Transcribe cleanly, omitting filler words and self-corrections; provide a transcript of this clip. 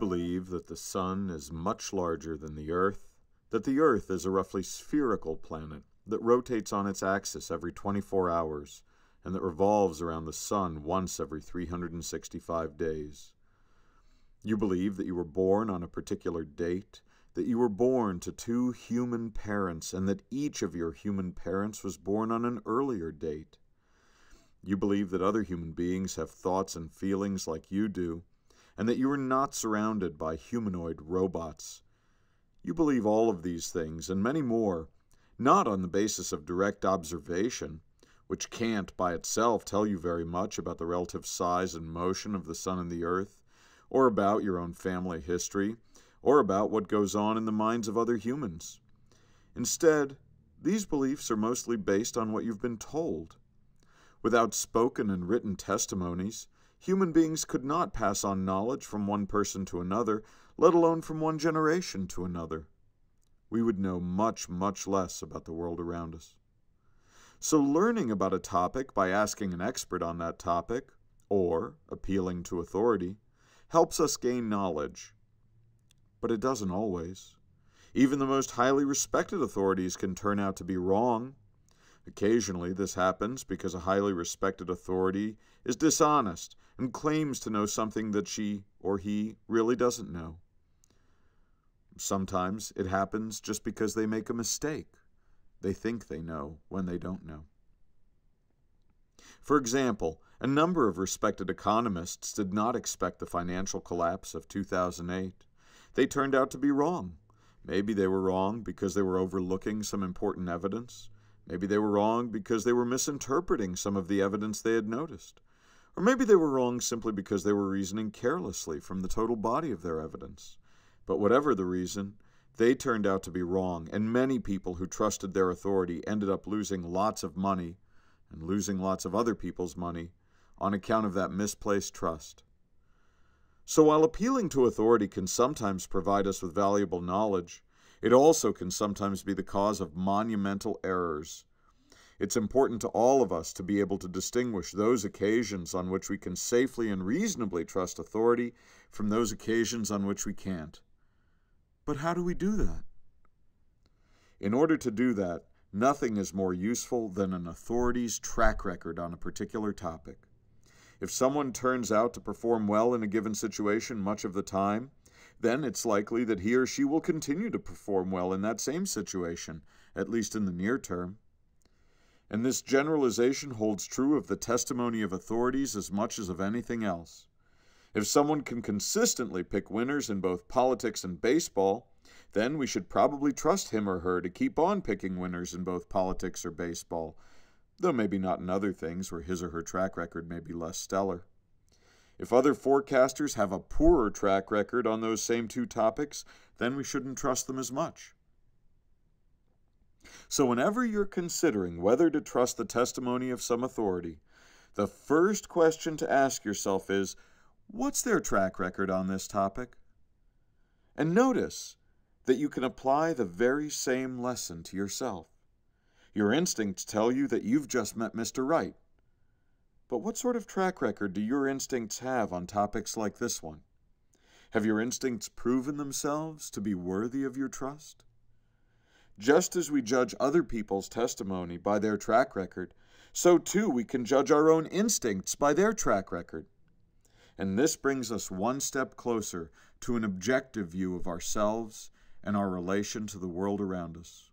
believe that the sun is much larger than the earth, that the earth is a roughly spherical planet that rotates on its axis every 24 hours, and that revolves around the sun once every 365 days. You believe that you were born on a particular date, that you were born to two human parents, and that each of your human parents was born on an earlier date. You believe that other human beings have thoughts and feelings like you do, and that you are not surrounded by humanoid robots. You believe all of these things, and many more, not on the basis of direct observation, which can't by itself tell you very much about the relative size and motion of the sun and the earth, or about your own family history, or about what goes on in the minds of other humans. Instead, these beliefs are mostly based on what you've been told. Without spoken and written testimonies, human beings could not pass on knowledge from one person to another, let alone from one generation to another. We would know much, much less about the world around us. So learning about a topic by asking an expert on that topic, or appealing to authority, helps us gain knowledge. But it doesn't always. Even the most highly respected authorities can turn out to be wrong. Occasionally this happens because a highly respected authority is dishonest and claims to know something that she or he really doesn't know. Sometimes it happens just because they make a mistake. They think they know when they don't know. For example, a number of respected economists did not expect the financial collapse of 2008. They turned out to be wrong. Maybe they were wrong because they were overlooking some important evidence. Maybe they were wrong because they were misinterpreting some of the evidence they had noticed. Or maybe they were wrong simply because they were reasoning carelessly from the total body of their evidence. But whatever the reason, they turned out to be wrong, and many people who trusted their authority ended up losing lots of money and losing lots of other people's money on account of that misplaced trust. So while appealing to authority can sometimes provide us with valuable knowledge, it also can sometimes be the cause of monumental errors. It's important to all of us to be able to distinguish those occasions on which we can safely and reasonably trust authority from those occasions on which we can't. But how do we do that? In order to do that, nothing is more useful than an authority's track record on a particular topic. If someone turns out to perform well in a given situation much of the time, then it's likely that he or she will continue to perform well in that same situation, at least in the near term. And this generalization holds true of the testimony of authorities as much as of anything else. If someone can consistently pick winners in both politics and baseball, then we should probably trust him or her to keep on picking winners in both politics or baseball, though maybe not in other things where his or her track record may be less stellar. If other forecasters have a poorer track record on those same two topics, then we shouldn't trust them as much. So whenever you're considering whether to trust the testimony of some authority, the first question to ask yourself is, what's their track record on this topic? And notice that you can apply the very same lesson to yourself. Your instincts tell you that you've just met Mr. Right. But what sort of track record do your instincts have on topics like this one? Have your instincts proven themselves to be worthy of your trust? Just as we judge other people's testimony by their track record, so too we can judge our own instincts by their track record. And this brings us one step closer to an objective view of ourselves and our relation to the world around us.